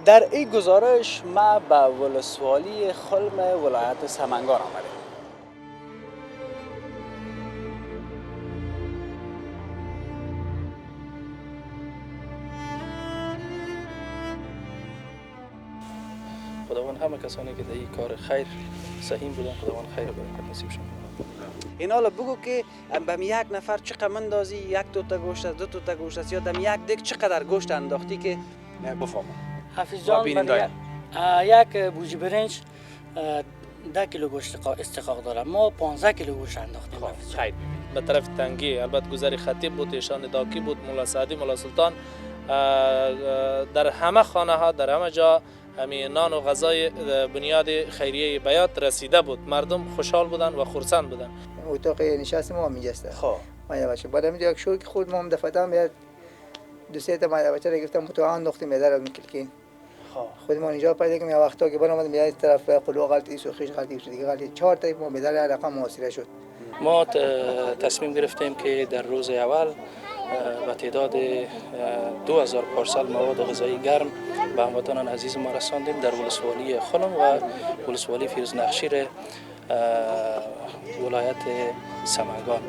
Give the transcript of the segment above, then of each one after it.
در این گزارش ما به ولسوالی خلم ولایت سمنگان آمدیم. خداوند همه کسانی که در این کار خیر سهیم بودن خداوند خیر برکت نصیبشون کنه. این حالا بگو که به یک نفر چقدر مندازی، یک توته گوشت است، دو توته گوشت است، یا دم یک دیگ چقدر گوشت انداختی که بفهمم. حافظ جان یک بوجی برنج 10 کیلو گوشت استحقاق داره. ما 15 کیلو گوشت انداختیم. خیر. به طرف تنگی البته گذری خطیب بود، ایشان داکی بود، مولا سعدی، مولا سلطان، در همه خانه ها در همه جا همین نان و غذای بنیاد خیریه بیات رسیده بود. مردم خوشحال بودن و خرسند بودن. اتاق نشست ما میجسته. خب ما یه بچه بعدم یک شور که خود ما هم دفعه میاد دو سه تا ما بچه را گفتم متوان انداختیم در میکلکین. خود ما اینجا پیدا کردیم. یا وقتا که برام میاد طرف قلو غلطی سوخیش غلطی دیگه غلطی 4 تا ما بدل رقم محاصره شد. ما تصمیم گرفتیم که در روز اول با تعداد 2000 پارسال مواد غذایی گرم به هموطنان عزیز ما رساندیم در ولسوالی خلم و ولسوالی فیروز نخشیر ولایت سمنگان.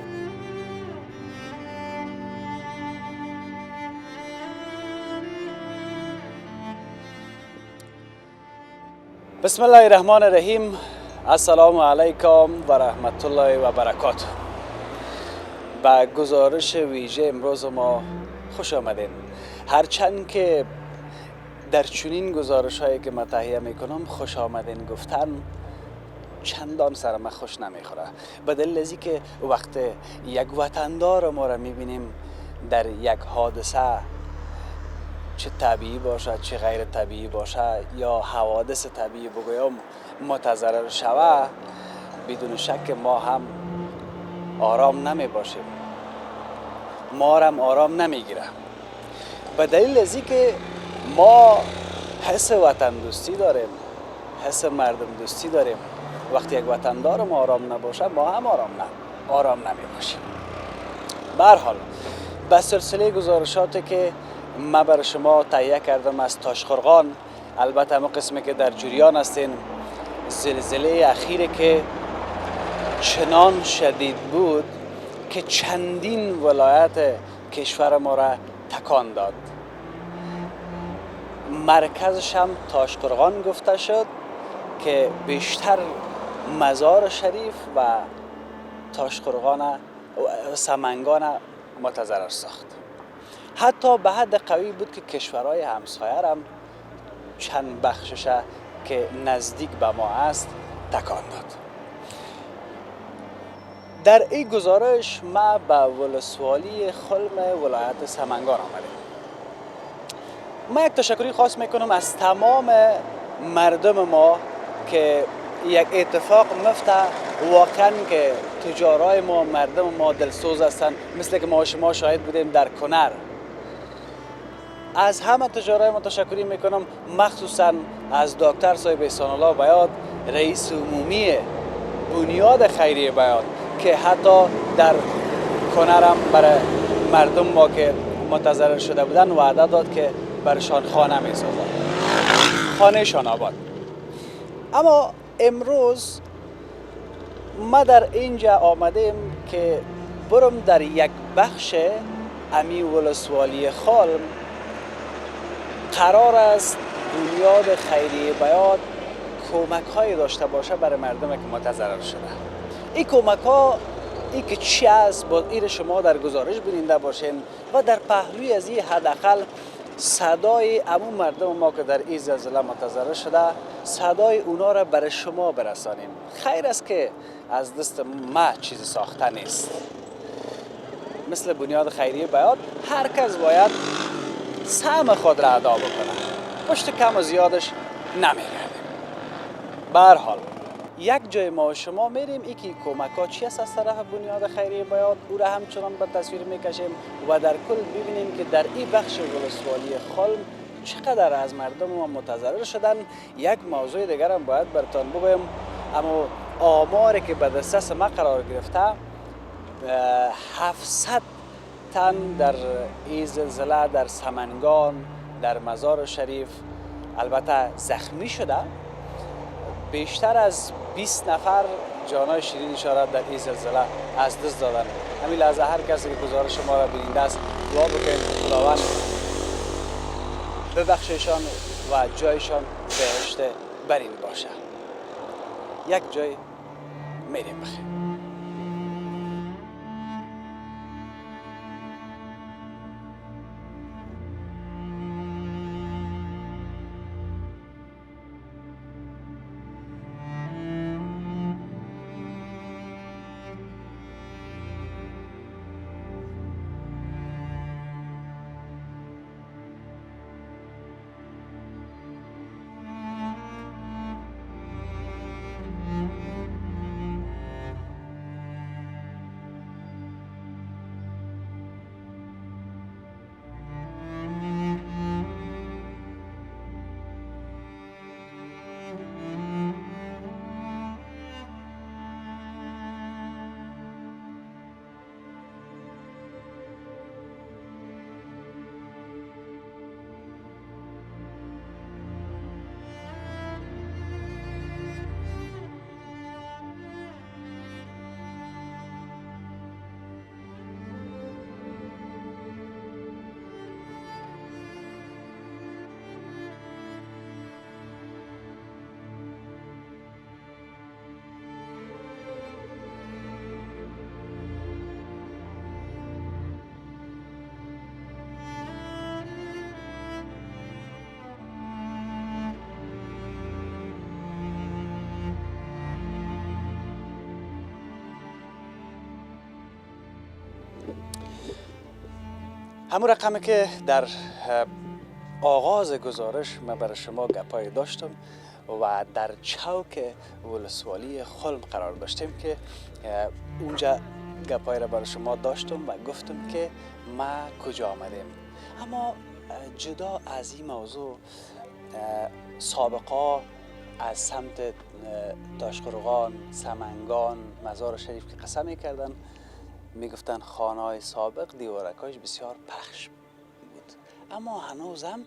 بسم الله الرحمن الرحیم. السلام علیکم و رحمت الله و برکاته. به گزارش ویژه امروز ما خوش آمدین. هرچند که در چنین گزارش هایی که من تهیه میکنم خوش آمدین گفتن چندان سر من خوش نمیخوره، به دلیل ازی که وقت یک وطندار ما را میبینیم در یک حادثه، چه طبیعی باشد چه غیر طبیعی باشد یا حوادث طبیعی بگویم، متضرر شوه، بدون شک ما هم آرام نمی باشیم، ما هم آرام نمیگیره. به دلیل ازی که ما حس وطن دوستی داریم، حس مردم دوستی داریم. وقتی یک وطندار ما آرام نباشه ما هم آرام نمی باشیم. به هر حال به سلسله گزارشاتی که من برای شما تهیه کردم از تاشقرغان، البته همه قسمی که در جریان هستین، زلزله اخیری که چنان شدید بود که چندین ولایت کشور ما را تکان داد. مرکزش هم تاشقرغان گفته شد که بیشتر مزار شریف و تاشقرغان سمنگان متضرر ساخت. حتی به حد قوی بود که کشورهای همسایه هم چند بخشش که نزدیک به ما است تکان داد. در این گزارش ما به ولسوالی خلم ولایت سمنگان آمدیم. من یک تشکری خاص میکنم از تمام مردم ما که یک اتفاق مفته واقعا که تجارای ما، مردم ما دلسوز هستند، مثل که ما شما شاهد بودیم در کنر. از همه تجارای ما تشکری میکنم، مخصوصا از دکتر صاحب احسان الله بیات، رئیس عمومی بنیاد خیریه بیات، که حتی در کنرم برای مردم ما که متضرر شده بودن وعده داد که برشان خانه میسازد، خانه شان آباد. اما امروز ما در اینجا آمدیم که برم در یک بخش امی ولسوالی خلم قرار است بنیاد خیریه بیات کمک های داشته باشه برای مردم که متضرر شده. این کمک ها ای که چی است با این شما در گزارش بیننده باشین و در پهلوی از این حداقل صدای عموم مردم ما که در این زلزله متضرر شده، صدای اونا را برای شما برسانیم. خیر است که از دست ما چیز ساخته نیست. مثل بنیاد خیریه بیات هر کس باید سهم خود را ادا بکنه، پشت کم و زیادش نمیگردیم. به هر حال یک جای ما و شما میریم ای که کمک ها چی است از طرف بنیاد خیریه بیات، او را همچنان به تصویر میکشیم و در کل ببینیم که در این بخش ولسوالی خلم چقدر از مردم ما متضرر شدن. یک موضوع دیگر هم باید براتون بگویم، اما آماری که به دسترس ما قرار گرفته 700 تن در این زلزله در سمنگان، در مزار شریف البته زخمی شده. بیشتر از 20 نفر جانای شیرینشان را در این زلزله از دست دادن. همین لحظه هر کسی که گزارش ما را بیننده است دعا بکنید خداوند ببخششان و جایشان بهشت برین باشه. یک جای میریم بخیر. همون رقمی که در آغاز گزارش من برای شما گپای داشتم و در چوک ولسوالی خلم قرار داشتیم که اونجا گپای را برای شما داشتم و گفتم که ما کجا آمدیم. اما جدا از این موضوع سابقا از سمت تاشقرغان، سمنگان، مزار شریف که قسم میکردن میگفتن خانه‌های سابق دیوارکاش بسیار پخش بود، اما هنوزم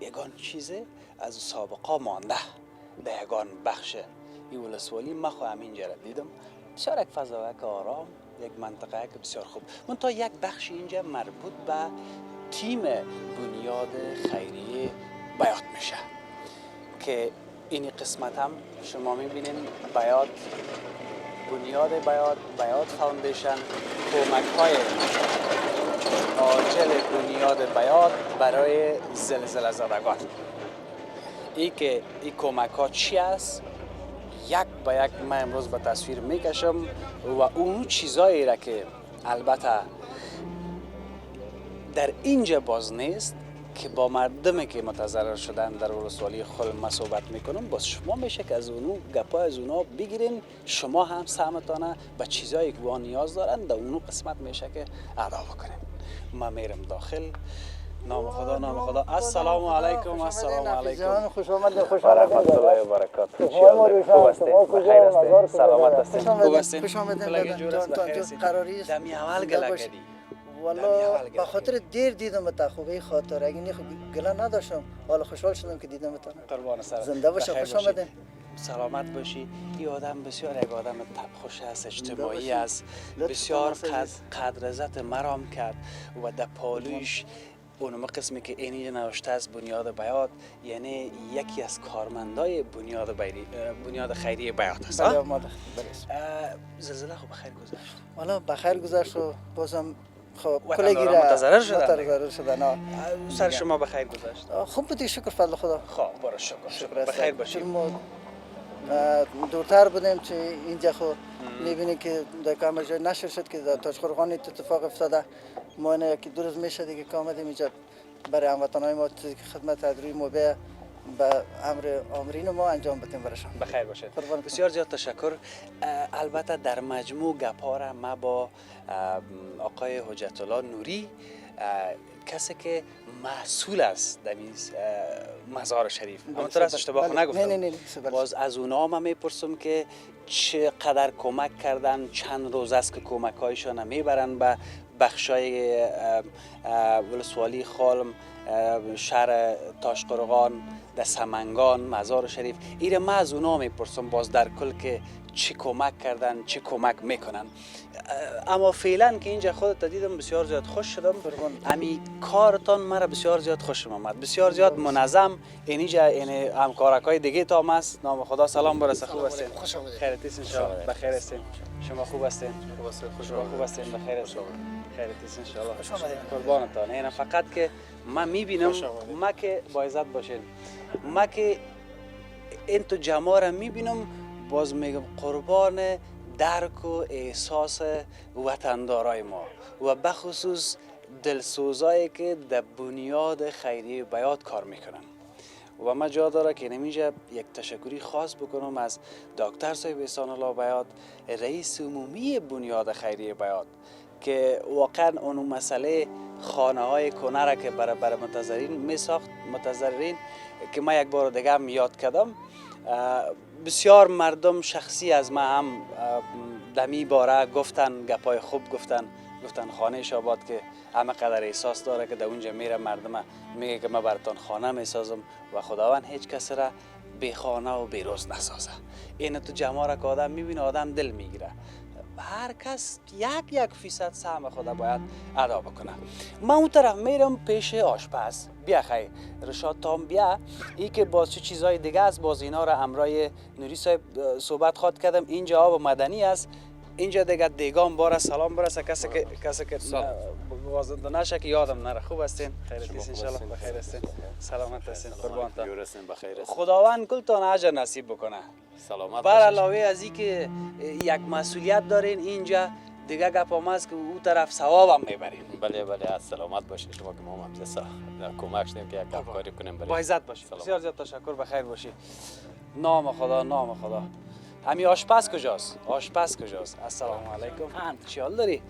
یگان چیزه از سابقا مانده در یگان بخش این ولسوالی. من خواهم اینجا را دیدم بسیار یک فضا یک آرام، یک منطقه که بسیار خوب. من تا یک بخش اینجا مربوط به تیم بنیاد خیریه بیات میشه که این قسمت هم شما میبینین بیات، بنیاد بیات فاوندیشن، کمک های عاجل بنیاد بیات برای زلزله زدگان. این که این کمک ها چی است یک به یک من امروز به تصویر میکشم و اون چیزایی را که البته در اینجا باز نیست که با مردمی که متضرر شدن در ولسوالی خلم ما صحبت میکنم، باز شما میشه که از اونو گپای از اونا بگیرین، شما هم سهمتانه به چیزایی که با نیاز دارن در اونو قسمت میشه که ادا بکنین. ما میرم داخل. نام خدا. السلام علیکم. السلام علیکم. خوش آمدید. و رحمت الله و برکاته. خوب هستید؟ بخیر هستید؟ سلامت هستید؟ خوب هستید؟ خوش آمدید. قراری است دمی اول گله کردی. والا به خاطر دیر دیدم تا خوبی خاطر اگه نه گله نداشتم، حالا خوشحال شدم که دیدم تا. قربان سرت. زنده باش. خوش آمدید. سلامت باشی. این آدم بسیار یک آدم خوش است، اجتماعی است، بسیار قدر عزت مرام کرد و در پالوش اونم قسمی که اینی نوشته از بنیاد بیات، یعنی یکی از کارمندای بنیاد خیریه بیات است. زلزله خوب بخیر گذشت. والا بخیر گذشت و بازم خب کلی گیره متضرر شدن. نه سر شما بخیر گذشت؟ خوب بودی شکر فضل خدا. خب برو شکر بخیر باشید. دورتر بودیم که اینجا خو میبینی که در کام جای نشر شد که در تاشقرغان اتفاق افتاده. ما اینه یکی دو روز میشه دیگه که آمدیم اینجا برای هموطنهای ما که خدمت ادروی موبع به امر آمرین ما انجام بدیم برشان. بخیر باشید. بسیار زیاد تشکر. البته در مجموع گپا را ما با آقای حجت الله نوری، کسی که مسئول است در مزار شریف، همونطور است اشتباه نگفتم؟ نه باز از اونا من میپرسم که چقدر کمک کردن، چند روز است که کمک هایشان میبرن به بخشای ولسوالی خالم، شهر تاشقرغان، در سمنگان، مزار شریف، ایره ما از اونا میپرسم باز در کل که چی کمک کردن، چی کمک میکنن. اما فعلا که اینجا خودت دیدم بسیار زیاد خوش شدم. امی کارتان مرا بسیار زیاد خوشم آمد، بسیار زیاد منظم. اینجا این همکارکای دیگه تام است. نام خدا سلام برسه. خوب هستین؟ خیرت است ان شاء الله. بخیر هستین؟ شما خوب هستین؟ خوب هستین؟ بخیر هستین؟ خیرت است ان شاء الله. قربانتان. اینا فقط که من میبینم ما که با عزت باشین، ما که این تو جماع را میبینم باز میگم قربان درک و احساس وطندارای ما و بخصوص دلسوزایی که در بنیاد خیریه بیات کار میکنن. و من جا داره که نمیشه یک تشکری خاص بکنم از دکتر صاحب احسان الله بیات، رئیس عمومی بنیاد خیریه بیات، که واقعا اون مسئله خانه های کنه را که برای متضررین می ساخت، متضررین که من یک بار دیگه هم یاد کردم. بسیار مردم شخصی از ما هم دمی باره گفتن، گپای خوب گفتن خانه شاباد که همه قدر احساس داره که در اونجا میره مردم میگه که من براتون خانه میسازم و خداوند هیچ کس را بی خانه و بی روز نسازه. این تو جماع را که آدم میبینه آدم دل میگیره. هر کس یک فیصد سهم خدا باید ادا بکنه. من اون طرف میرم پیش آشپز. بیا خیلی رشاد تام بیا، ای که باز چه چیزای دیگه است، باز اینا را امرای نوری صاحب صحبت خواد کردم. اینجا آب مدنی است، اینجا دیگه دیگام باره سلام برسه کسی که وازنده نشه که یادم نره. خوب هستین؟ خیرت است ان شاء الله. بخیر هستین؟ سلامت هستین؟ قربانتان. خداوند کلتان اجر نصیب بکنه. سلامت بر علاوه از این که یک مسئولیت دارین اینجا، دیگه گپام است که او طرف ثواب هم میبرین. بله سلامت باشید شما که ما هم کمک شدیم که یک کاری کنیم. با عزت باشید. بسیار زیاد تشکر. بخیر باشید. نام خدا. همین آشپز کجاست؟ السلام علیکم. چی حال داری؟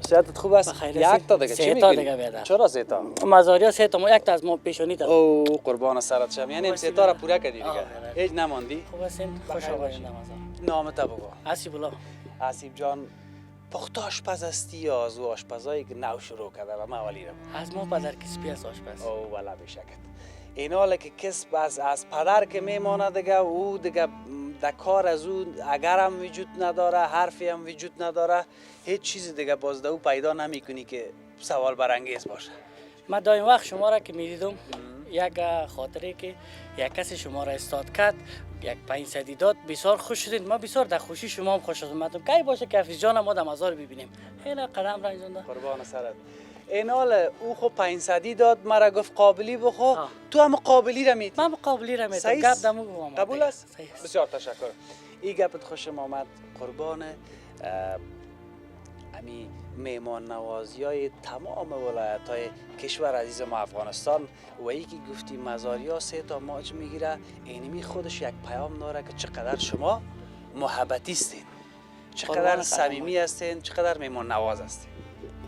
صحتت خوب است؟ یک تا دیگه چی میکنی؟ چرا سه تا؟ مزاریا سه تا، ما یک تا از ما پیشونی تا. او قربان سرت شم. یعنی سه تا را پورا کردی دیگه. هیچ نماندی؟ خوب هستین؟ خوش آمدید مزار. نامت بگو. حسیب الله. حسیب جان پخت آشپز هستی یا از او آشپزایی که نو شروع کرده و مولی رو؟ از ما پدر کسبی است آشپز. او والا بشکت. این حاله که کسب از پدر که میمانه دیگه، او دیگه در کار از او اگر هم وجود نداره، حرفی هم وجود نداره، هیچ چیزی دیگه باز او پیدا نمیکنی که سوال برانگیز باشه. من دایم وقت شما را که میدیدم، یک خاطره که یک کسی شما را استاد کرد، یک 500 داد، بسیار خوش شدید. ما بسیار در خوشی شما هم خوش شدم. من کی باشه که حفیظ جان ما در مزار ببینیم. خیلی قدم رنجونده. قربان سرت. این حال او خو 500 داد، مرا گفت قابلی بخو. تو هم قابلی را میدی؟ من قابلی را میدم. گپ دمو بگم. قبول است؟ بسیار تشکر. این گپت خوشم آمد. قربان امی میمان نوازی های تمام ولایت های کشور عزیز ما افغانستان و ای که گفتی مزاریا سه تا ماج میگیره، اینمی خودش یک پیام داره که چقدر شما محبتی هستین، چقدر صمیمی هستین، چقدر میمان نواز هستین.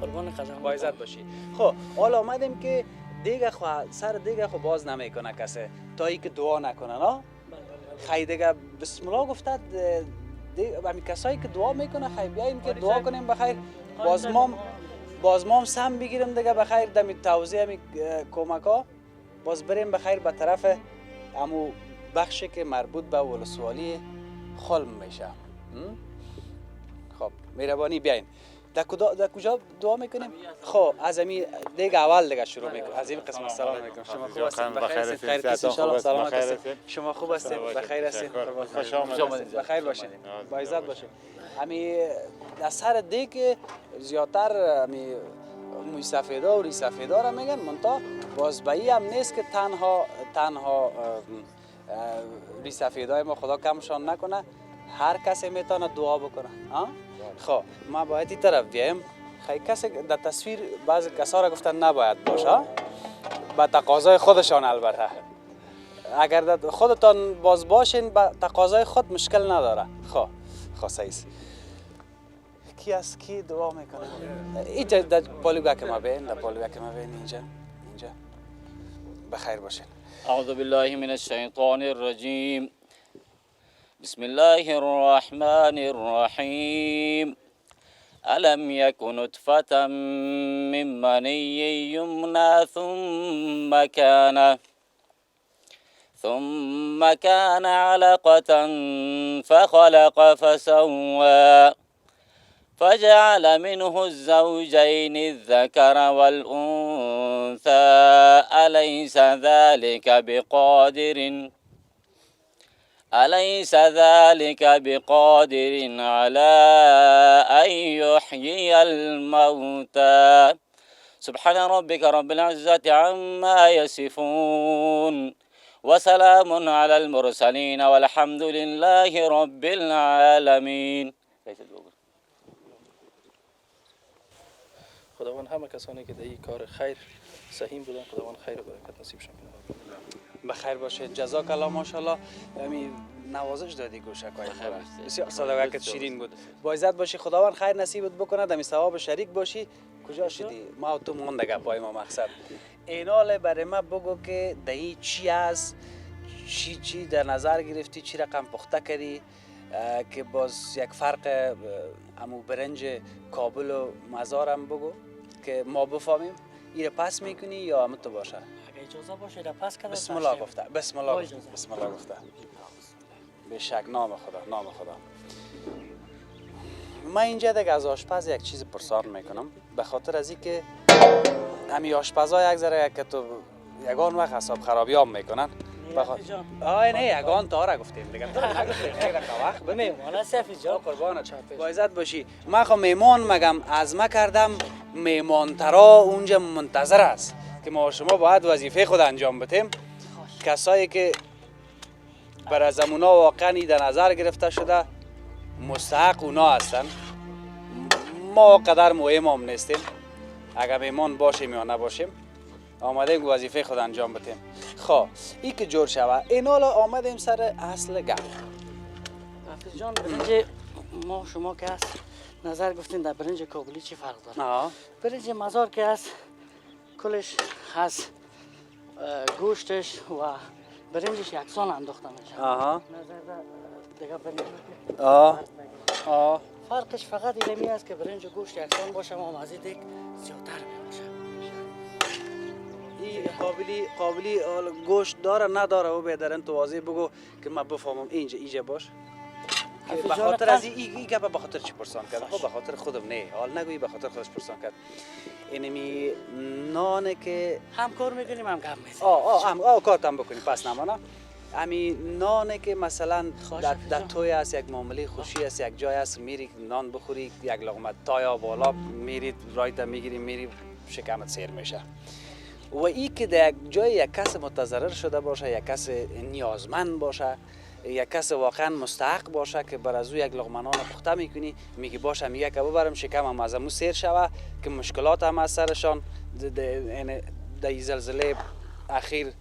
قربان قدم با عزت باشی. خب حالا آمدیم که دیگه سر دیگه خو باز نمیکنه کسی تا ای که دعا نکنه. نه خیلی دیگه بسم الله گفتد همین کسایی که دعا میکنه خیلی بیاییم که دعا کنیم بخیر. باز ما سم بگیریم دیگه بخیر دمی توضیح همی کمک ها باز بریم بخیر به طرف همو بخشی که مربوط به ولسوالی خلم میشه. خب مهربانی بیاین. در کجا دعا میکنیم؟ خب از همین دیگه اول دیگه شروع میکنیم. از این قسم سلام علیکم. شما خوب هستین؟ بخیر هستین؟ خیرت است ان شاء الله. سلامت هستین؟ شما خوب هستین؟ بخیر هستین؟ خوش آمدید. بخیر باشین. با عزت باشین. همین در سر دیگه زیادتر همین موی سفیدا و ری سفیدا را میگن، منتها باز بایی هم نیست که تنها ری سفیدای ما خدا کمشان نکنه، هر کسی میتونه دعا بکنه. خب ما باید این طرف بیایم. خیلی کسی در تصویر بعضی کسا را گفتن نباید باشه، با تقاضای خودشان. البته اگر در خودتان باز باشین با تقاضای خود مشکل نداره. خب صحیح. کی از کی دعا میکنه؟ اینجا در پالوگا که ما بین، اینجا بخیر باشین. اعوذ بالله من الشیطان الرجیم. بسم الله الرحمن الرحیم. ألم يك نطفة من مني يمنى ثم كان علقة فخلق فسوى فجعل منه الزوجين الذكر والأنثى أليس ذلك بقادر على أن يحيي الموتى سبحان ربك رب العزة عما يصفون وسلام على المرسلين والحمد لله رب العالمين. خداوند همه کسانی که در این کار خیر سهیم بودن خداوند خیر و برکت نصیبشان کنه. بخیر باشید. جزاک الله. ماشاءالله امی نوازش دادی گوشکای بسیار صداقت شیرین بود. با عزت باشی. خداوند خیر نصیبت بکنه. دمی ثواب شریک باشی. کجا شدی؟ ما و تو مونده گپای ما مقصد. اینال برای ما بگو که دهی چی است؟ چی در نظر گرفتی؟ چی رقم پخته کردی که باز یک فرق امو برنج کابل و مزارم بگو که ما بفهمیم. ایره پس میکنی یا همه تو باشه؟ اگه اجازه باشه ایره پس کنه. بسم الله گفته. بسم الله گفته. به شک نام خدا. من اینجا دیگه از آشپز یک چیز پرسان میکنم به خاطر از اینکه همین آشپزا یک ذره که تو یگان وقت حساب خرابیام میکنن. نه یگان تا را گفتیم دیگه. تو نگفتیم یک وقت میمونه سفید جان. قربانت با عزت باشی. من خو میمان مگم عزمه کردم میمان ترا اونجا منتظر است که ما شما باید وظیفه خود انجام بدیم. کسایی که برای زمونا واقعا در نظر گرفته شده مستحق اونا هستن. ما قدر مهم هم نیستیم. اگر میمان باشیم یا نباشیم آمدیم وظیفه خود انجام بدیم. خب این که جور شوه این حالا آمدیم سر اصل گپ. حافظ جان برنج ما شما که هست نظر گفتین در برنج کابلی چی فرق داره؟ برنج مزار که هست کلش هست گوشتش و برنجش یکسان انداخته میشه. نظر دیگه برنج فرقش فقط اینمی است که برنج و گوشت یکسان باشه و مزید زیادتر باشه. این قابلی گوشت داره نداره و بهترین تو واضح بگو که من بفهمم اینجا باش. به خاطر از این گپ به خاطر چی پرسان کرد؟ خب به خاطر خودم نه. حال نگویی به خاطر خودش پرسان کرد. اینمی نانه که هم کار میکنیم هم گپ میزنیم. کارتم بکنیم پس نمانه. امی نانه که مثلا در توی است یک معامله خوشی است یک جای است میری نان بخوری یک لقمه تایا بالا میری رایت میگیری میری شکمت سیر میشه. و این که در یک جای یک کس متضرر شده باشه یک کس نیازمند باشه یک کس واقعا مستحق باشه که بر از او یک لقمه نان پخته میکنی میگی باشه میگه که ببرم شکمم از امو سیر شوه که مشکلات هم از سرشان در زلزله اخیر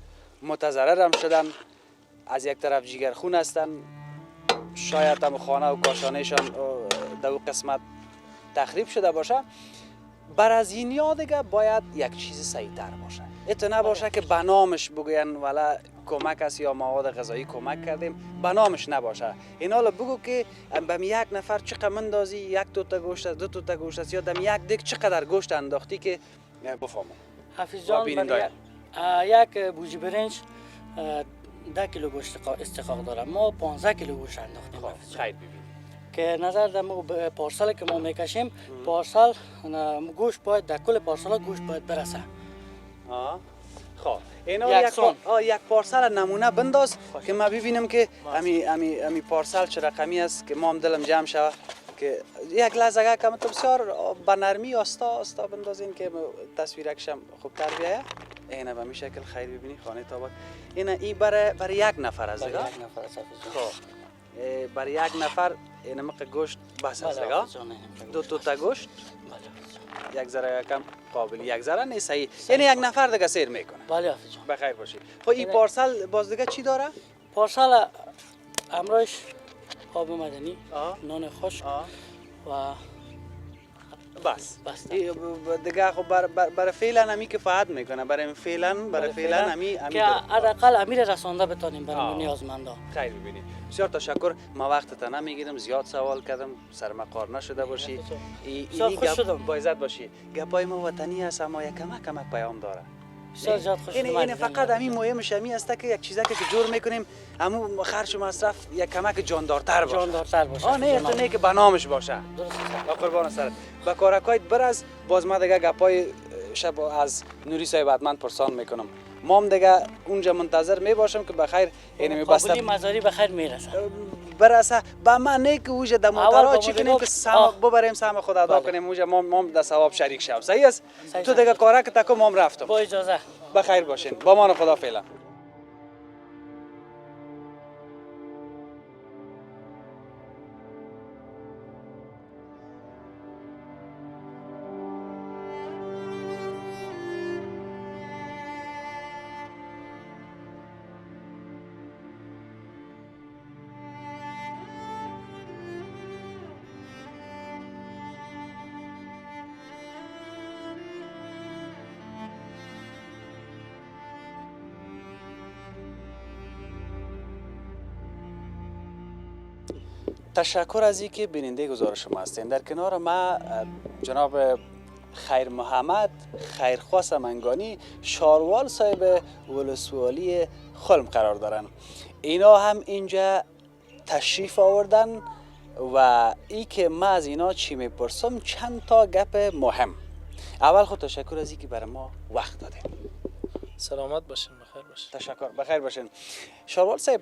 متضرر هم شدن از یک طرف جگرخون هستن شاید هم خانه و کاشانهشان در او قسمت تخریب شده باشه. بر از این یا دیگه باید یک چیز صحیح تر باشه. ات نباشه که به نامش بگوین ولی کمک است یا مواد غذایی کمک کردیم به نامش نباشه. این حالا بگو که به یک نفر چقدر اندازی یک توتا گوشت است دو توتا گوشت است یا دم یک دیگ چقدر گوشت انداختی که بفهمم. حافظ جان یک بوجی برنج 10 کیلو گوشت استحقاق داره. ما 15 کیلو گوشت انداختیم. خیلی ببین که نظر در پارسال که ما میکشیم پارسال گوشت باید در کل پارسال گوشت باید برسه. خب اینا یک پارسال نمونه بنداز که ما ببینم که امی پارسال چه رقمی است که ما هم دلم جمع شوه که یک لحظه که تو بسیار با نرمی آستا بندازین که تصویرکشم خوب تر بیایه. اینا به می شکل خیر ببینی خانه تاباد. این برای یک نفر است دیگه. برای یک نفر این مقدار گوشت بس است دیگه. دو تا گوشت. یک ذره کم قابل یک ذره نیست صحیح. یعنی یک نفر دیگه سیر میکنه. بله حافظ جان. بخیر باشی. خب این پارسال باز دیگه چی داره؟ پارسال امروز آب مدنی، نان خشک و بس بس. دیگه خب برای فعلا همی کفایت میکنه، برای فعلا همی که حداقل امیر رسانده بتانیم برای نیازمندان. خیر ببینید. بسیار تشکر. ما وقتت نمیگیرم، زیاد سوال کردم، سرمقار نشده باشی. بسیار خوش شدم. با عزت باشی. گپای ما وطنی است اما یک کمک پیام داره. بسیار زیاد خوش شدم. این فقط همین مهمش همین است که یک چیزی که جور میکنیم همون خرج و مصرف یک کمک جاندارتر باشه. جاندارتر باشه. نه که بنامش باشه. درست. با قربان سرت. با کارکایت برز باز ما دیگه گپای شب از نوری صاحب حتما پرسان میکنم. مام دیگه اونجا منتظر می باشم که بخیر اینو قابلی بسته مزاری بخیر میرسه. برسه با من نه که اوجه در موترها چی کنیم که سهم آه. ببریم سهم خود ادا بله. کنیم اوجه مام در ثواب شریک شوم. صحیح است؟ صحیح تو است. دیگه کارک تکو مام رفتم. با اجازه. بخیر باشین. با مان خدا فعلا. تشکر از اینکه بیننده گزارش ما هستین. در کنار ما جناب خیر محمد خیرخوا سمنگانی شاروال صاحب ولسوالی خلم قرار دارن. اینا هم اینجا تشریف آوردن و ای که ما از اینا چی میپرسم چند تا گپ مهم. اول خود تشکر از اینکه برای ما وقت دادین. سلامت باشین، بخیر باشین. تشکر. بخیر باشین. شاروال صاحب،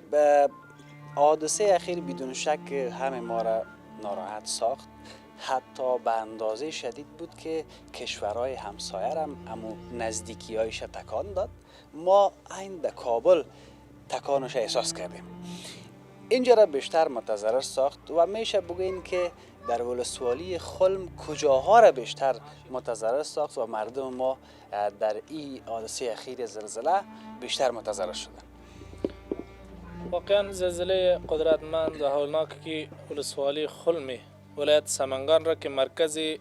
حادثه اخیر بدون شک همه ما را ناراحت ساخت. حتی به اندازه شدید بود که کشورهای همسایه هم امو نزدیکی هایش تکان داد. ما این در کابل تکانش احساس کردیم. اینجا را بیشتر متضرر ساخت و میشه بگوییم که در ولسوالی خلم کجاها را بیشتر متضرر ساخت و مردم ما در این حادثه اخیر زلزله بیشتر متضرر شدند. واقعا زلزله قدرتمند و هولناکی که ولسوالی خلمی ولایت سمنگان را که مرکزی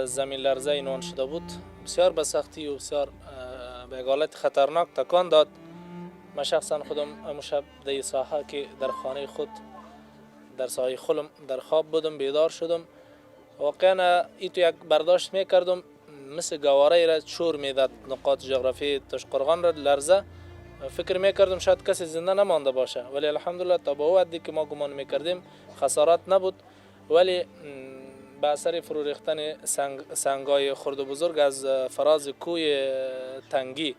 زمین لرزه اینوان شده بود بسیار به سختی و بسیار به حالت خطرناک تکان داد. من شخصا خودم امشب در این ساحه که در خانه خود در ساحه خلم در خواب بودم بیدار شدم. واقعا ای تو یک برداشت میکردم مثل گواره را چور میداد نقاط جغرافی تشقرغان را لرزه. فکر میکردم شاید کسی زنده نمانده باشه، ولی الحمدلله تا به وقتی که ما گمان میکردیم خسارات نبود. ولی به اثر فرو ریختن سنگای خرد و بزرگ از فراز کوی تنگی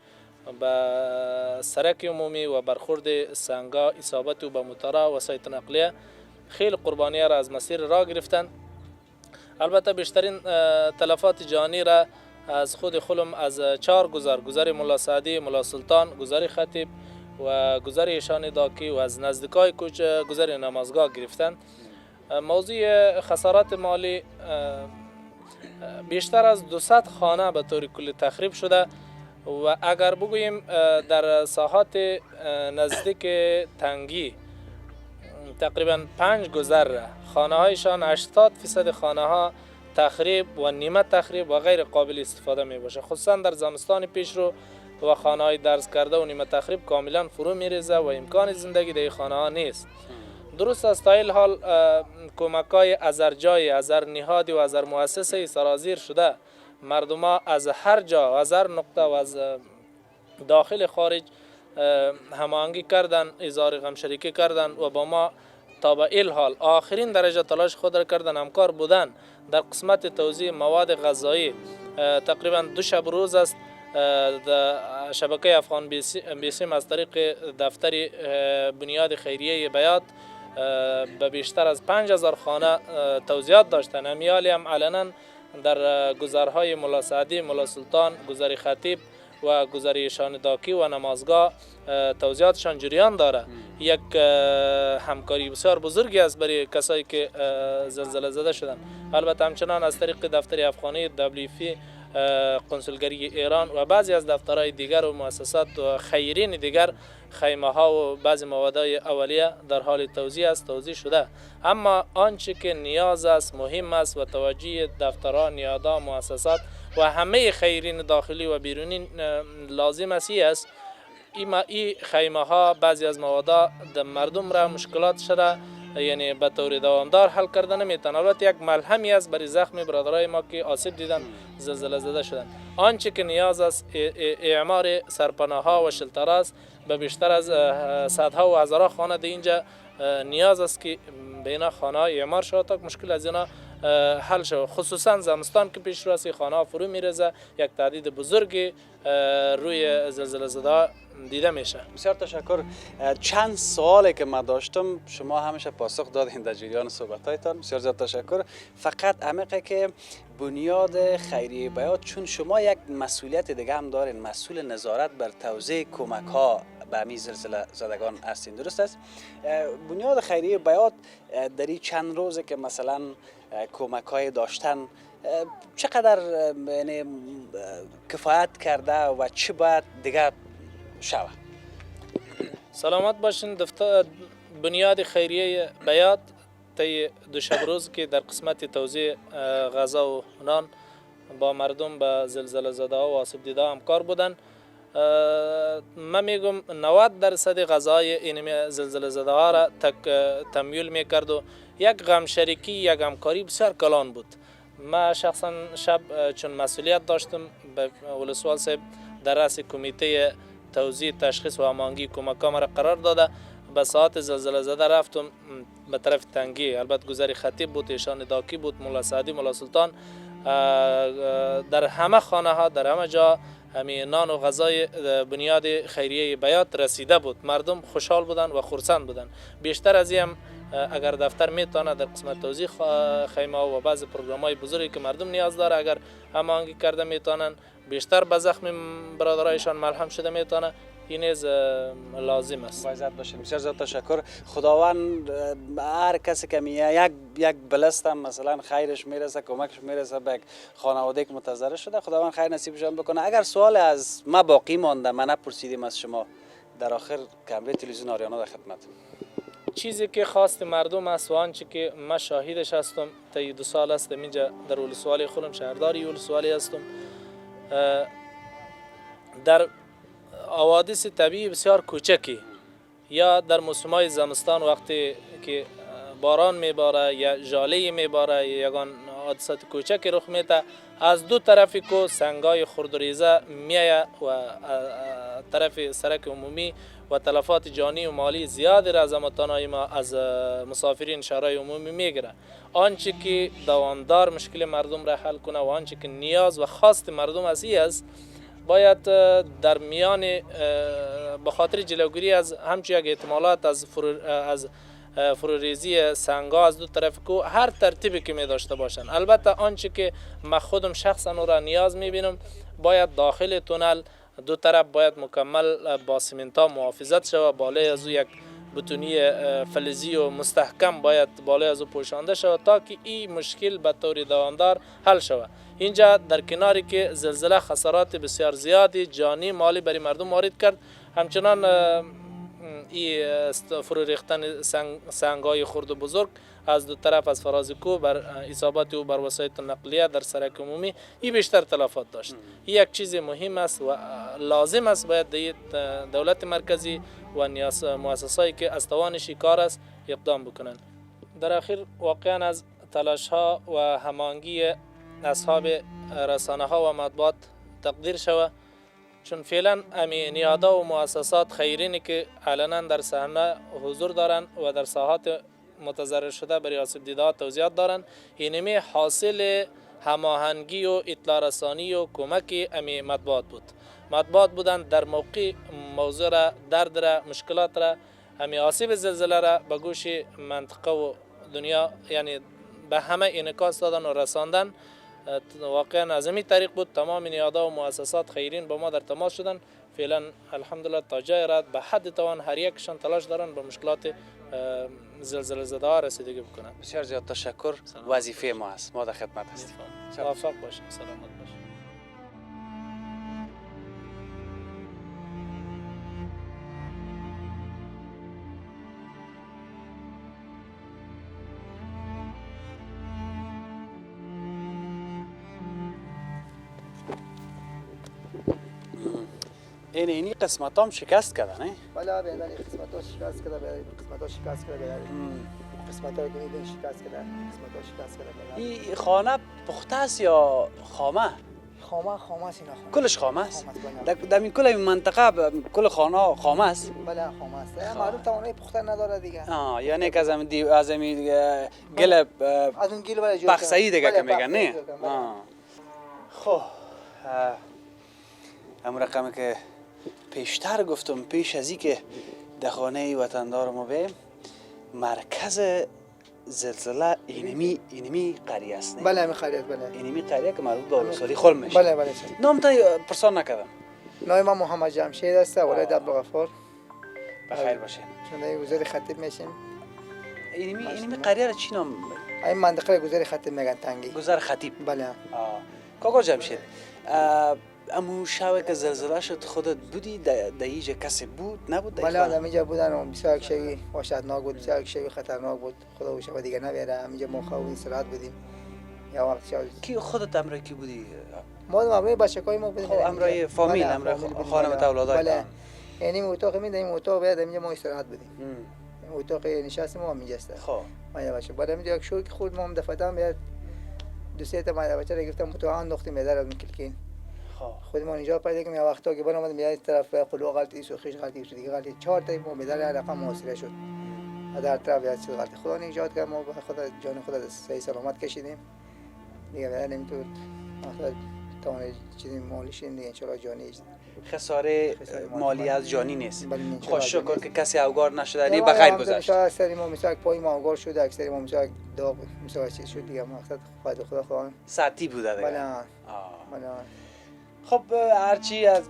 به سرک عمومی و برخورد سنگا اصابت و به موتورها و وسایط نقلیه خیلی قربانی را از مسیر راه گرفتن. البته بیشترین تلفات جانی را از خود خلم از 4 گذر ملا سعدی، ملا سلطان، گذر خطیب و گذر ایشان داکی و از نزدیکای کوچ گذر نمازگاه گرفتن. موضوع خسارات مالی بیشتر از 200 خانه به طور کلی تخریب شده و اگر بگوییم در ساحات نزدیک تنگی تقریبا 5 گذر خانه هایشان 80% خانه ها تخریب و نیمه تخریب و غیر قابل استفاده می باشه. خصوصا در زمستان پیش رو و خانه های درز کرده و نیمه تخریب کاملا فرو می ریزه و امکان زندگی در خانه ها نیست. درست است تا این حال کمک های از هر جای، از هر نهادی و از هر مؤسسه سرازیر شده. مردم ها از هر جا، از هر نقطه و از داخل خارج هماهنگی کردن، اظهار غمشریکی کردن و با ما تا به این حال آخرین درجه تلاش خود را کردن، همکار بودن در قسمت توزیع مواد غذایی. تقریبا 2 شب روز است شبکه افغان بیسیم از طریق دفتر بنیاد خیریه بیات به بیشتر از 5000 خانه توزیعات داشتن. امیالی هم علنا در گذرهای ملا سعدی، ملا سلطان، گذر خطیب و گذر ایشان داکی و نمازگاه توزیعاتشان جریان داره. یک همکاری بسیار بزرگی است برای کسایی که زلزله زده شدن. البته همچنان از طریق دفتر افغانی WFP کنسولگری ایران و بعضی از دفترهای دیگر و مؤسسات و خیرین دیگر خیمه ها و بعضی موادهای اولیه در حال توزیع است، توزیع شده. اما آنچه که نیاز است، مهم است و توجه دفترها، نهادها، مؤسسات و همه خیرین داخلی و بیرونی لازم است این خیمه ها بعضی از مواد در مردم را مشکلات شده، یعنی به طور دوامدار حل کرده نمیتونه. البته یک ملهمی است برای زخم برادرای ما که آسیب دیدن، زلزله زده شدن. آنچه که نیاز است اعمار سرپناه ها و شلتر است. به بیشتر از صدها و هزارها خانه در اینجا نیاز است که به اینا خانه های اعمار شود تا مشکل از اینا حل شود. خصوصا زمستان که پیش رو است خانه ها فرو میرزه، یک تعداد بزرگی روی زلزله زده دیده میشه. بسیار تشکر. چند سوالی که من داشتم شما همیشه پاسخ دادین در جریان صحبتایتان، بسیار زیاد تشکر. فقط عمیقه که بنیاد خیریه بیات، چون شما یک مسئولیت دیگه هم دارین، مسئول نظارت بر توزیع کمک ها به همین زلزله زدگان هستین، درست است؟ بنیاد خیریه بیات در این چند روزه که مثلا کمک های داشتن چقدر یعنی کفایت کرده و چی باید دیگه شود؟ سلامت باشین. بنیاد خیریه بیات طی دوشب روز که در قسمت توزیع غذا و نان با مردم به زلزله زده ها و آسیب دیده ها همکار بودن. من میگم 90% غذای این زلزله زده ها را تمویل میکرد و یک غم شریکی، یک همکاری بسیار کلان بود. من شخصا شب چون مسئولیت داشتم به ولسوال صاحب در رأس کمیته توزیع تشخیص و هماهنگی کمک ها مرا قرار داده. به ساعت زلزله زده رفتم به طرف تنگی، البته گذری خطیب بود، ایشان داکی بود، مولا سعدی، مولا سلطان. در همه خانه ها، در همه جا همین نان و غذای بنیاد خیریه بیات رسیده بود. مردم خوشحال بودن و خرسند بودن. بیشتر از این اگر دفتر میتونه در قسمت توزیع خیمه و بعض پروگرام های بزرگی که مردم نیاز داره اگر هماهنگی کرده میتونن بیشتر به زخم برادرایشان ملهم شده میتونه، این از لازم است. باید باشین. بسیار زیاد تشکر. خداوند هر کسی که یک بلست هم مثلا خیرش میرسه، کمکش میرسه به خانواده که متضرر شده، خداوند خیر نصیبشان بکنه. اگر سوال از ما باقی مانده من نپرسیدیم از شما، در آخر کمره تلویزیون آریانا در خدمت. چیزی که خواست مردم است و آنچه که من شاهدش هستم طی 2 سال هستم اینجا در ولسوالی خودم، شهرداری ولسوالی هستم، در حوادث طبیعی بسیار کوچکی یا در موسم‌های زمستان وقتی که باران میباره یا ژاله میباره یا یگان حادثات کوچکی رخ میده، از دو طرفی کو سنگای خرد و ریزه میایه و طرف سرک عمومی و تلفات جانی و مالی زیادی را از هموطنان ما از مسافرین شهرهای عمومی میگیره. آنچه که دوامدار مشکل مردم را حل کنه و آنچه که نیاز و خواست مردم است باید در میان به خاطر جلوگیری از همچنین یک احتمالات از فروریزی سنگا از دو طرف کو هر ترتیبی که می داشته باشن. البته آنچه که من خودم شخصا او را نیاز می بینم باید داخل تونل دو طرف باید مکمل با سیمنتا محافظت شود، بالای از او یک بتونی فلزی و مستحکم باید بالای از او پوشانده شود تا که این مشکل به طور دوامدار حل شود. اینجا در کناری که زلزله خسارات بسیار زیادی جانی مالی برای مردم وارد کرد، همچنان این فرو ریختن سنگ‌های خرد و بزرگ از دو طرف از فراز کوه بر اصابت او بر وسایط نقلیه در سرک عمومی این بیشتر تلفات داشت. این یک چیز مهم است و لازم است باید دولت مرکزی و مؤسساتی که از توانش کار است اقدام بکنند. در اخیر واقعا از تلاش ها و هماهنگی اصحاب رسانه ها و مطبوعات تقدیر شود، چون فعلا نهادها و مؤسسات خیرینی که علنا در صحنه حضور دارند و در ساحات متضرر شده برای آسیب دیده توضیحات دارند، اینمی حاصل هماهنگی و اطلاع رسانی و کمک مطبوعات بود. مطبوعات بودند در موقع موضوع را، درد را، مشکلات را، آسیب زلزله را به گوش منطقه و دنیا یعنی به همه انعکاس دادن و رساندن. واقعا از این طریق بود تمام نهادها و مؤسسات خیرین با ما در تماس شدن. فعلا الحمدلله تا جای رد به حد توان هر یکشان تلاش دارن به مشکلات زلزله زده ها رسیدگی بکنن. بسیار زیاد تشکر. وظیفه ما است، ما در خدمت هستیم. موفق باشید، سلامت باشید. اینی قسمت هم شکست کرده نه؟ بله بیادر این قسمت ها شکست کرده بیادر قسمت ها شکست کرده بیادر قسمت هایی که میبینی شکست کرده قسمت ها شکست کرده بیادر این خانه پخته است یا خامه؟ خامه است اینا خامه کلش خامه است؟ خامه است، در این کل این منطقه کل خانه خامه است؟ بله خامه است معلوم توانایی پخته نداره دیگه یعنی که از این گل از اون گیل برای جور بخصایی دیگه که میگن بخصایی نه؟ جور کردن، بله. خب همون رقمی که پیشتر گفتم پیش از این که در خانه وطندار ما بیم مرکز زلزله اینمی قریه است نه؟ بله همین خیلیت بله اینمی قریه که مربوط به آلوساری خل میشه بله بله سر نام تا پرسان نکردم نام من محمد جمشید است ولایت عبدالغفار بخیر باشه شده گذر خطیب میشیم اینمی قریه را چی نام این منطقه گذر خطیب میگن تنگی گذر خطیب بله کاکا جمشید امو شوه که زلزله شد خودت بودی در اینجا کسی بود نبود بله آدم اینجا بودن و بسیار شوی وحشتناک بود بسیار شوی خطرناک بود خدا و شب دیگه نبیره اینجا ما خواب استراحت بودیم یا وقت شب کی خودت امرای کی بودی ما امروی بچه‌های ما بودیم امرای فامیل امرای خانم تا اولادای بله یعنی اتاق میدیم اتاق بعد اینجا ما استراحت بودیم اتاق نشست ما اینجا است خب ما یا بچه بعد اینجا یک شوی که خود ما هم دفعه بیاد دو سه تا ما بچه را گفتم تو انداختیم میدار از میکلکین خود ما اینجا پیدا کردیم یا وقتا که برام اومد میاد طرف قلو غلطی سوخیش غلطی دیگه غلطی 4 تا ما میدار رقم محاصره شد در طرف یا چیز غلطی خدا نجات کرد ما خدا جان خدا صحیح سلامت کشیدیم دیگه بعد نمیتون وقتا توانه چیزی مالیش دیگه ان جانی خساره مالی از جانی نیست خوش شکر که کسی اوگار نشده نه بخیر گذشت اکثری ما مثلا پای ما اوگار شده اکثری ما مثلا داغ مثلا چیز شد دیگه مقصد خدا خدا ساعتی بوده دیگه بله بله خب هرچی از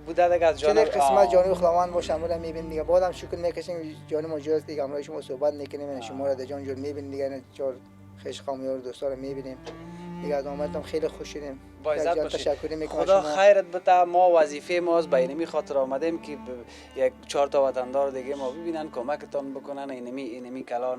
بوده دیگه از جان قسمت جانی خداوند باشه ما میبین دیگه بعدم شکر میکشیم جان ما جوست دیگه امروز شما صحبت میکنیم شما را در جان جور میبینیم دیگه چهار خش خامیار دوستا رو میبینیم دیگه از آمدتم خیلی خوش شدیم با عزت باشید تشکر میکنم خدا خیرت بده ما وظیفه ماست به اینمی خاطر آمدیم که یک 4 تا وطندار دیگه ما ببینن کمکتان بکنن اینمی کلان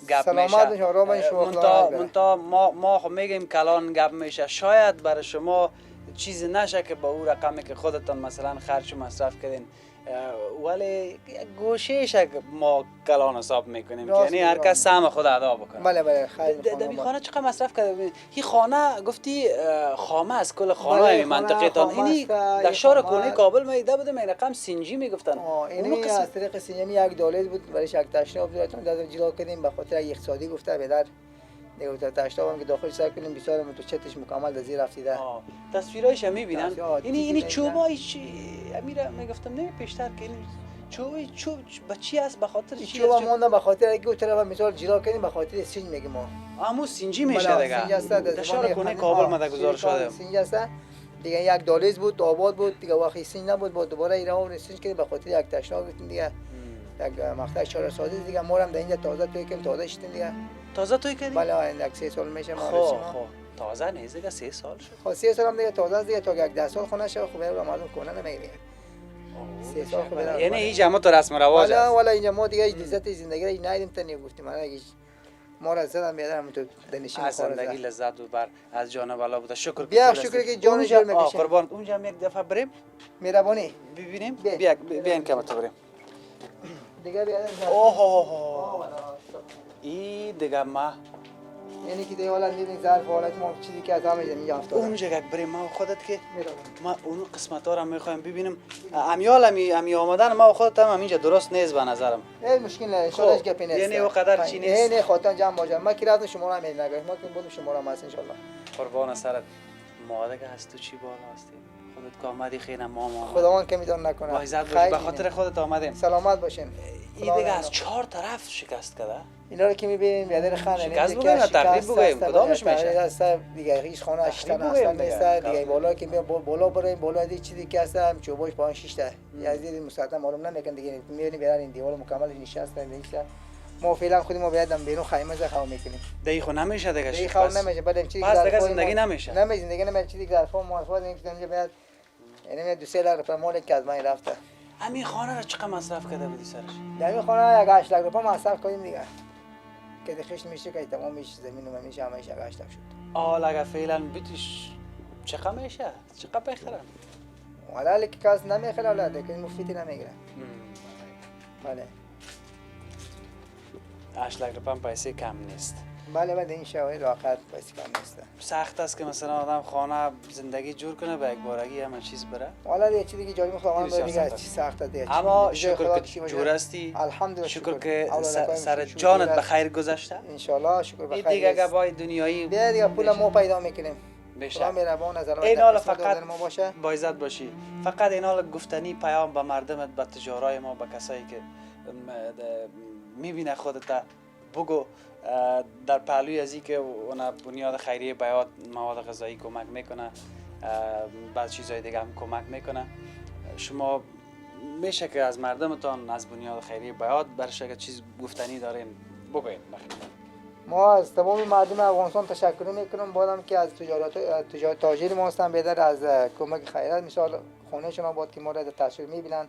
گپ میشه سلامت شما منتا ما خب میگیم کلان گپ میشه شاید برای شما چیزی نشه که با اون رقمی که خودتان مثلا خرج و مصرف کردین ولی یک گوشه‌اش ما کلان حساب میکنیم یعنی هر کس سهم خود ادا بکنه بله بله خیلی در خانه چقدر مصرف کرده این خانه گفتی خامه از کل خانه این منطقه تان اینی در شهر کونه کابل میده بودم این رقم سنجی میگفتن اینی از طریق سنجی یک دولت بود برای یک تشناب دادن دادن جلو کردیم به خاطر اقتصادی گفته بدر دیگه تا تشناب هم که داخل سر کنیم بسیار تو چتش مکمل در زیر رفتیده تصویرایش هم میبینن اینی چوبای چی امیر میگفتم نه پیشتر که این چوب با چی است به خاطر چی چوب مونده به خاطر اینکه اون طرف مثال جلو کردیم به خاطر سنج میگیم ما همون سنجی میشه دیگه در شهر کنه کابل مده گذار شده سنج است دیگه یک دالیز بود آباد بود دیگه وقتی سنج نبود با دوباره ایران سنج کردیم به خاطر یک تشناب دیگه یک مقطع چهار ساده دیگه ما هم در اینجا تازه توی کردیم تازه شدیم دیگه تازه توی کردیم بله یک 3 سال میشه ما خب تازه نیست دیگه 3 سال شد خب 3 سال هم دیگه تازه است دیگه تا یک 10 سال خونه شه خب مردم کنه نمیگیره 3 سال خب یعنی این جمع تو رسم و رواج است والا اینجا ما دیگه عزت زندگی رو ندیدیم تا نگفتیم من اگه ما را زدم بیادرم تو دنشین از زندگی لذت بر از جان بالا بوده شکر بیا شکر که جان جل میکشیم قربان اونجا هم یک دفعه بریم مهربانی ببینیم بیاین که تو بریم دیگه بیادرم اوه ای دیگه ما یعنی که دیگه حالا میبینی ظرف حالت ما چیزی که از همه اینجا افتاده اونجا یک بریم ما خودت که ما اون قسمت ها رو میخوایم ببینیم امیال امی آمدن ما خودت هم اینجا درست نیست به نظرم مشکل نه انشالله گپی نیست یعنی وقدر چی نیست نه خاطر جمع باشه ما که رفتم شما رو هم نگاه ما که بودم شما رو هم هست انشالله قربان سرت ما دیگه هست تو چی بالا هستی خودت که آمدی خیلی ما خداوند که میدون نکنه با عزت باش به خاطر خودت آمدیم سلامت باشین این دیگه از 4 طرف شکست کرده اینا رو که میبینیم بیادر خانه شکست بگویم یا تقریب بگویم کدامش میشه دیگه هیچ خانه اشتن اصلا نیست دیگه بالا که بالا بریم بالا دی چیزی که هستم چوباش 5 6 تا یزید مستقیم معلوم نمیکنه دیگه میبینی بیادر این دیوار مکمل نشسته نیست ما فعلا خودی ما بیادم بیرون خیمه زخم میکنیم دیگه خو نمیشه دیگه دیگه خو نمیشه بعدم چیزی پس دیگه زندگی نمیشه نمیشه زندگی نمیشه چیزی که ظرفا موافقت نمیکنه بیاد یعنی 2 3 لغ روپیه مال که از من رفته همین خانه رو چقدر مصرف کرده بودی سرش در این خانه یک 8 لغ روپیه مصرف کردیم دیگه که دخش میشه که تمام میشه زمین و میشه همش 8 لغ شد اگه فعلا بیتش چقدر میشه چقدر بخرن ولی که کس نمیخره ولی دیگه مفیدی نمیگیره. بله 8 لک روپیه پیسه کم نیست. بله بله این شواهد واقعا پیسه کم نیست. سخت است که مثلا آدم خانه زندگی جور کنه به یک بارگی همه چیز بره. والا یه چیزی که جایی خداوند بسیار دیگه سخت. چی سخت دیگه. اما شکر که جور هستی. الحمدلله شکر که سر جانت به خیر گذشته. ان شاء الله شکر به خیر. دیگه اگه باید دنیایی بیا دیگه پول ما پیدا میکنیم. بشه. مهربان از این حال فقط فقط ما باشه. با عزت باشی. فقط این حال گفتنی پیام به مردمت، به تجارای ما، به کسایی که میبینه خودت بگو در پهلوی از که اونا بنیاد خیریه بیات مواد غذایی کمک میکنه، بعض چیزهای دیگه هم کمک میکنه. شما میشه که از مردمتان از بنیاد خیریه بیات برش اگه چیز گفتنی دارین بگوین. ما از تمام مردم افغانستان تشکر میکنم. بازم که از تاجر ما هستن بیدر از کمک خیرات مثال خونه شما بود که ما را در تصویر میبینن.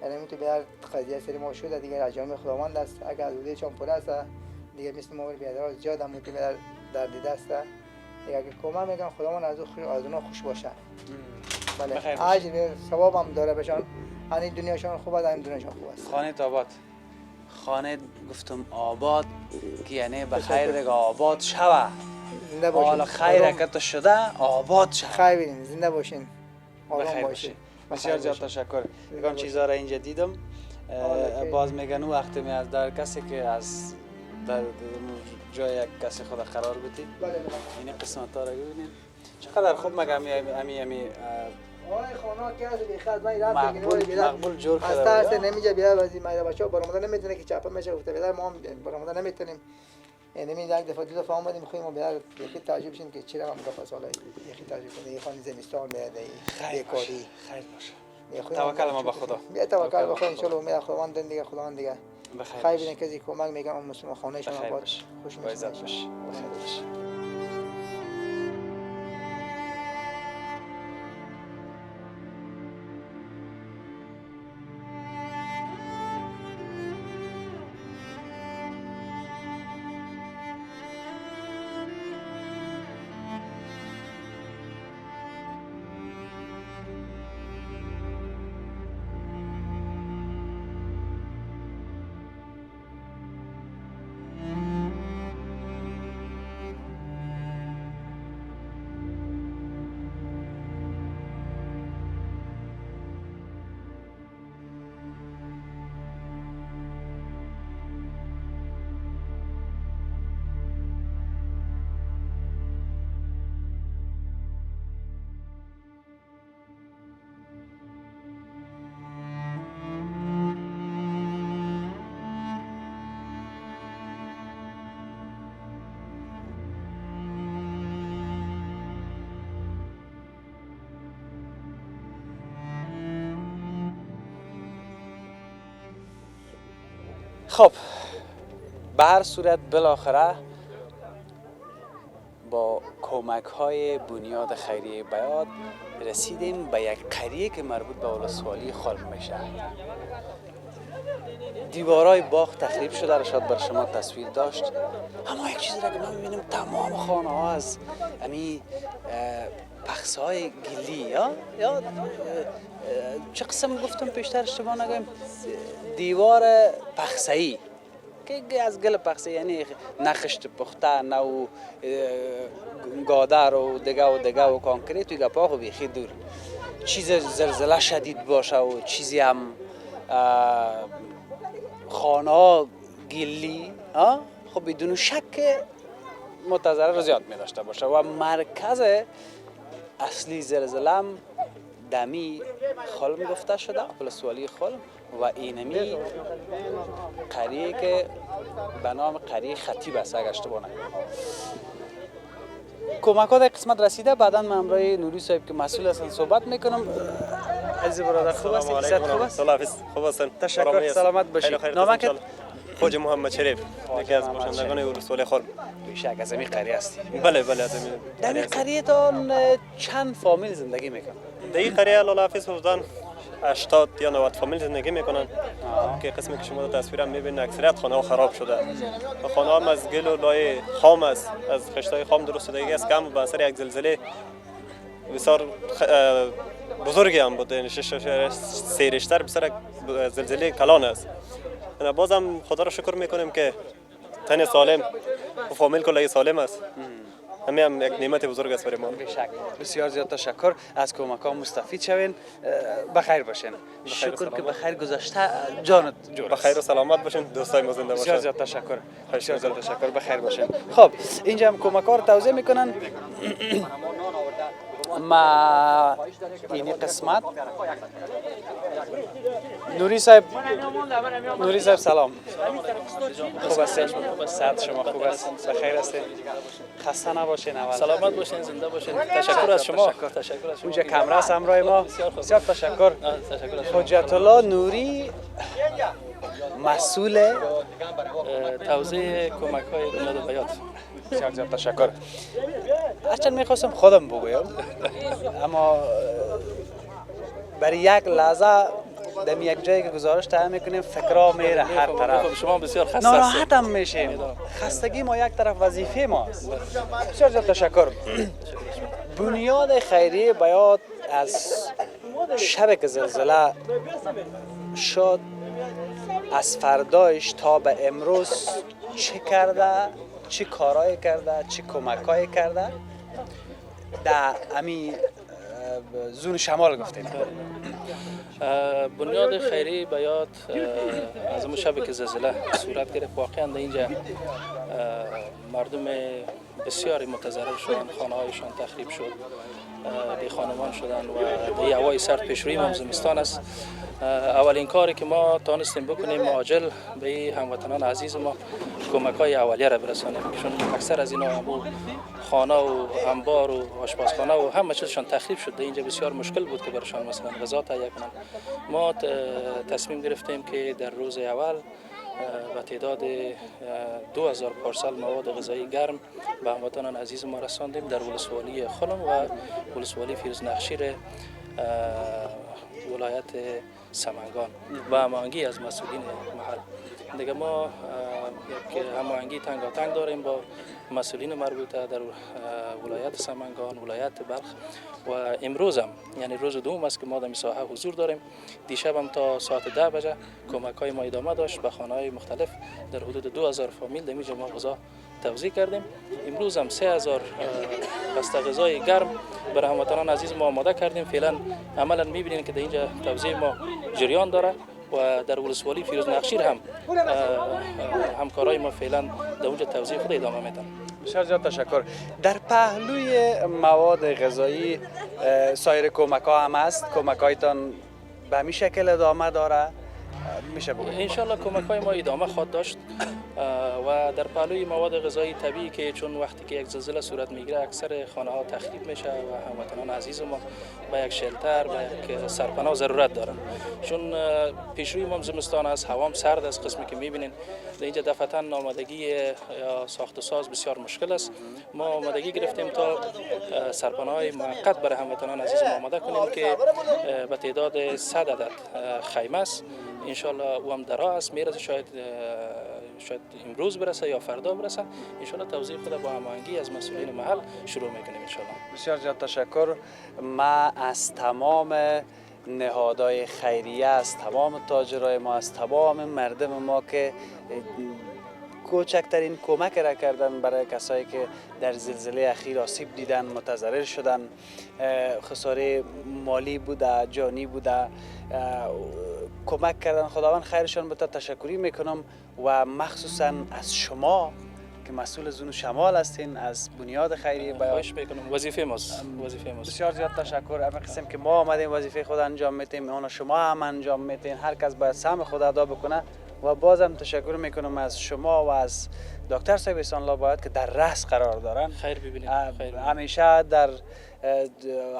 یعنی تو بیار قضیه سری ما شده دیگه از جانب خداوند است. اگر حدود چون پر است دیگه مثل ما بیادر زیاد هم که در دیده است. دیگه اگه کمک میکنم خداوند از اونها خوش باشه. بله اجر ثواب هم داره بشن. این دنیاشون خوب است، این دنیاشون خوب است. خانه آباد، خانه گفتم آباد که یعنی به خیر دیگه آباد شوه. زنده باشین. حالا خیر که شده آباد شوه. خیر بینین، زنده باشین. آرام باشین. بسیار زیاد تشکر. یکان چیزا را اینجا دیدم. باز میگن اون وقتی می از در کسی که از در جای یک کسی خود قرار بدید. این قسمت ها را ببینید. چقدر خوب مگه امی آی خانه که از بیخد من رفت بگین مقبول جور کرده. از ترس نمیجه بیا وزی مایده بچه‌ها برآمده نمیتونه که چپا میشه گفته بیدار ما برآمده نمیتونیم. یعنی یک دفعه دو دفعه اومدیم می‌خوایم بیدار یکی تعجب شیم که چرا هم دفعه ساله یکی تعجب کنه یه خانه زمستان میاد بیکاری. خیر باشه. توکل ما به خدا. بیا توکل به خدا ان شاء الله امید خداوند دیگه خداوند دیگه. خیر ببینید که کمک میگم اون مسلمان خانه شما باش خوش باشه. خب به هر صورت بالاخره با کمک های بنیاد خیریه بیات رسیدیم به یک قریه که مربوط به ولسوالی خلم میشه. دیوارای باغ تخریب شده را شاید بر شما تصویر داشت. اما یک چیزی را که ما میبینیم تمام خانه ها از امی پخص های گلی یا چه قسم گفتم پیشتر اشتباه نگویم دیوار پخصه‌ای که از گل پخصه یعنی نخشت پخته نو گادر و دیگه و کانکریت و گپا خو بیخی دور چیز زلزله شدید باشه و چیزی هم خانه ها گلی خب بدون شک متضرر رو زیاد می داشته باشه و مرکز اصلی زلزله دمی خلم گفته شده ولسوالی خلم و اینمی قریه که به نام قریه خطیب است اگر اشتباه نکنم. کمک‌ها در قسمت رسیده بعدا من همراه نوری صاحب که مسئول هستن صحبت میکنم. عزیز برادر خوب است؟ خوب است؟ خوب هستن. تشکر سلامت باشید. نامت خوج محمد شریف یکی از باشندگان ولسوالی خلم. بیشک از این قریه هستی؟ بله از این. در این قریه تان چند فامیل زندگی میکنن؟ در این قریه الله حافظ حفظان 80 یا 90 فامیل زندگی میکنن که قسمی که شما در تصویرم میبینید اکثریت خانه ها خراب شده و خانه ها از گل و لای خام است از خشتای خام درست شدگی است که هم به اثر یک زلزله بسیار بزرگی هم بود، یعنی 3 ریشتر بسر زلزله کلان است. بازم خدا را شکر میکنیم که تن سالم و فامیل کلای سالم است. همین هم یک نعمت بزرگ است برای ما. بشک. بسیار زیاد تشکر. از کمک ها مستفید شوین. بخیر باشین. شکر که بخیر گذشته جانت جور است. بخیر و سلامت باشین، دوستای ما زنده باشین. بسیار زیاد تشکر. بسیار زیاد تشکر. بخیر باشین. خب اینجا هم کمک ها رو توضیح میکنن. ما این قسمت نوری صاحب سلام. خوب هستید؟ صحت شما خوب است؟ بخیر هستید؟ خسته نباشین. اول سلامت باشین، زنده باشین. تشکر از شما. تشکر از شما. اونجا کامرا است همراه ما. بسیار تشکر. حجت الله نوری مسئول توزیع کمک های بنیاد بیات. بسیار زیاد تشکر. اصلا میخواستم خودم بگویم اما برای یک لحظه در یک جایی که گزارش تهیه میکنیم فکرها میره هر طرف. شما بسیار خسته ناراحت هم میشیم. خستگی ما یک طرف وظیفه ماست. بسیار زیاد تشکر. بنیاد خیریه بیات از شب که زلزله شد از فردایش تا به امروز چه کرده، چه کارایی کرده، چه کمکایی کرده در امی زون شمال گفتیم. بنیاد خیری بیات از اون شب که زلزله صورت گرفت واقعا در اینجا مردم بسیاری متضرر شدند، خانه هایشان تخریب شد، بی خانمان شدند و در هوای سرد پیشروی ما زمستان است. اولین کاری که ما تانستیم بکنیم عاجل به هموطنان عزیز ما کمک های اولیه را برسانیم، چون اکثر از اینا خانه و انبار و آشپزخانه و همه چیزشان تخریب شد. اینجا بسیار مشکل بود که برشان مثلا غذا تهیه کنند. ما تصمیم گرفتیم که در روز اول و تعداد 2000 پارسل مواد غذایی گرم به هموطنان عزیز ما رساندیم در ولسوالی خلم و ولسوالی فیروز نخشیر ولایت سمنگان و هماهنگی از مسئولین محل. دیگه ما یک هماهنگی تنگاتنگ داریم با مسئولین مربوطه در ولایت سمنگان، ولایت بلخ و امروز هم یعنی روز دوم است که ما در ساحه حضور داریم. دیشب هم تا ساعت 10 بجه کمک های ما ادامه داشت به خانه های مختلف در حدود 2000 فامیل در اینجا ما غذا توزیع کردیم. امروز هم 3000 بسته غذای گرم برای هموطنان عزیز ما آماده کردیم. فعلا عملا می‌بینید که در اینجا توزیع ما جریان داره و در ولسوالی فیروز نخشیر هم همکارای ما فعلا در اونجا توزیع خود ادامه میدن. بسیار زیاد تشکر. در پهلوی مواد غذایی سایر کمک ها هم هست؟ کمک هایتان به همین شکل ادامه داره؟ میشه بگوید انشالله کمک های ما ادامه خواهد داشت و در پهلوی مواد غذایی طبیعی که چون وقتی که یک زلزله صورت میگیره اکثر خانه ها تخریب میشه و هموطنان عزیز ما به یک شلتر به یک سرپناه ضرورت دارن. چون پیشروی ما زمستان است، هوا سرد است، قسمی که میبینین در اینجا دفعتاً آمادگی یا ساخت و ساز بسیار مشکل است. ما آمادگی گرفتیم تا سرپناه های موقت برای هموطنان عزیز ما آماده کنیم که به تعداد 100 عدد خیمه است. انشالله او هم در راه است، میرسه شاید امروز برسه یا فردا برسه. انشالله توزیع خود با هماهنگی از مسئولین محل شروع میکنیم انشالله. بسیار زیاد تشکر. ما از تمام نهادهای خیریه، از تمام تاجرای ما، از تمام مردم ما که کوچکترین کمک را کردن برای کسایی که در زلزله اخیر آسیب دیدن، متضرر شدن، خساره مالی بوده، جانی بوده، کمک کردن. خداوند خیرشان بده. تشکری میکنم و مخصوصا از شما که مسئول زون شمال هستین، از بنیاد خیریه بیات. خواهش میکنم، وظیفه ماست. بسیار زیاد تشکر. اما قسم که ما آمدیم وظیفه خود انجام میتیم، اون شما هم انجام میتین. هر کس باید سهم خود ادا بکنه و بازم تشکر میکنم از شما و از دکتر صاحب احسان الله باید که در رأس قرار دارن. خیر ببینید. همیشه در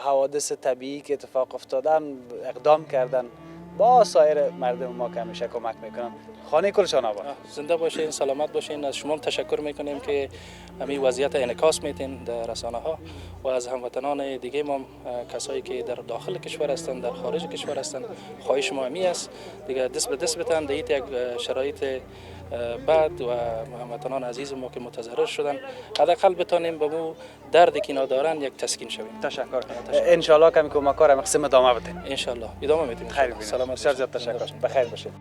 حوادث طبیعی که اتفاق افتادن اقدام کردن با سایر مردم ما که همیشه کمک میکنن. خانه کلشان آباد. زنده باشین، سلامت باشین. از شما هم تشکر میکنیم که همین وضعیت انعکاس میتین در رسانه ها و از هموطنان دیگه ما کسایی که در داخل کشور هستند، در خارج کشور هستند، خواهش ما همی است دیگه دست به دست بتن در یک شرایط بعد و هموطنان عزیز ما که متضرر شدن حداقل بتانیم به مو دردی که اینا دارن یک تسکین شویم. تشکر. ان شاء الله کمی کمکار هم قسم ادامه بدین. ان شاء الله ادامه میدیم. خیر ببینید. سلامت. بسیار تشکر. بخیر باشید.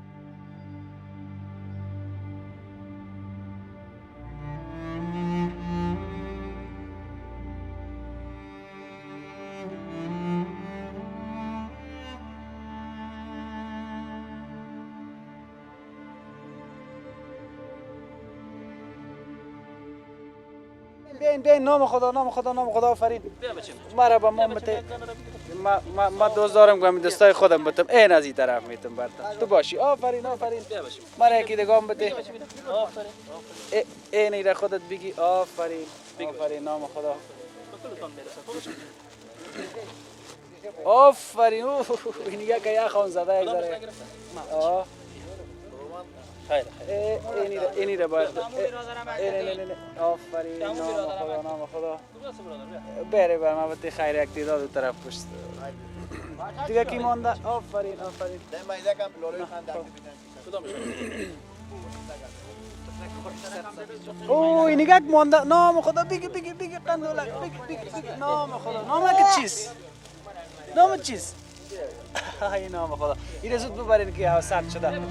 بین نام خدا نام خدا نام خدا آفرین. مرا با ما مته ما دوست دارم که دستای خودم بتم این از این طرف میتم برتم تو باشی. آفرین آفرین. مرا یکی دگام بده. آفرین. این ایره خودت بگی. آفرین آفرین نام خدا. آفرین. این یک یا خون زده یک ذره. خیر. اینی را باید آفرین نام خدا بره بر ما بده خیر یک دیداد دو طرف پشت دیگه کی مانده. آفرین آفرین. اوه این یک مانده. نام خدا بگی قندولک بگی نام خدا. نام که چیز؟ نام چیز؟ ای نام خدا. این زود ببرین که سرد شده.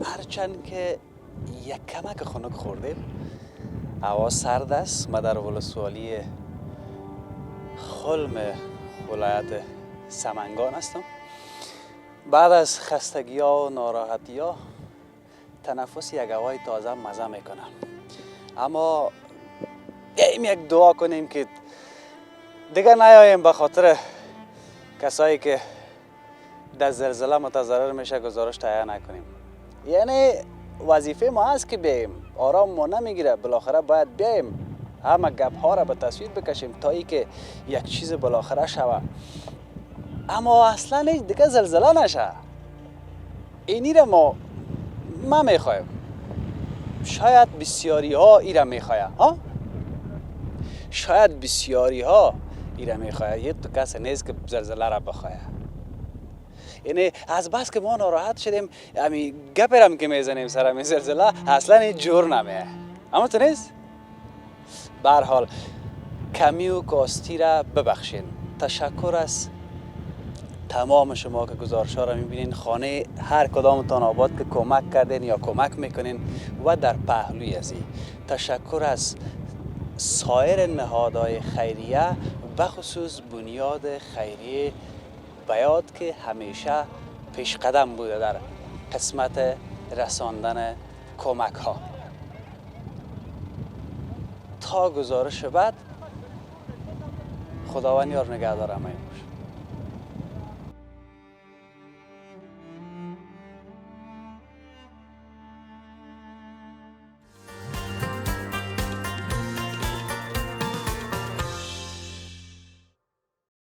هرچند که یک کمک خنک خوردیم، هوا سرد است. ما در ولسوالی خلم ولایت سمنگان هستم. بعد از خستگی ها و ناراحتی ها تنفس یک هوای تازه مزه میکنم. اما یک دعا کنیم که دیگه نیاییم به خاطر کسایی که در زلزله متضرر میشه گزارش تهیه نکنیم. یعنی وظیفه ما هست که بیاییم، آرام ما نمیگیره، بالاخره باید بیاییم همه گپ ها را به تصویر بکشیم تا ای که یک چیز بالاخره شوه. اما اصلا دیگه زلزله نشه. اینی را ما میخوایم. شاید بسیاری ها ای را میخوایم. شاید بسیاری ها ای را میخوایم. یه تو کسی نیست که زلزله را بخوایم. یعنی از بس که ما ناراحت شدیم امی گپرم که میزنیم سر امی زلزله اصلا این جور نمیه. اما تو نیست؟ به هر حال کمی و کاستی را ببخشین. تشکر از تمام شما که گزارش ها را میبینین. خانه هر کدامتان آباد که کمک کردین یا کمک میکنین و در پهلوی هستی. تشکر از سایر نهادهای خیریه بخصوص بنیاد خیریه بیاد که همیشه پیش قدم بوده در قسمت رساندن کمک ها. تا گزارش بعد خداوند یار نگهدار همه باشه.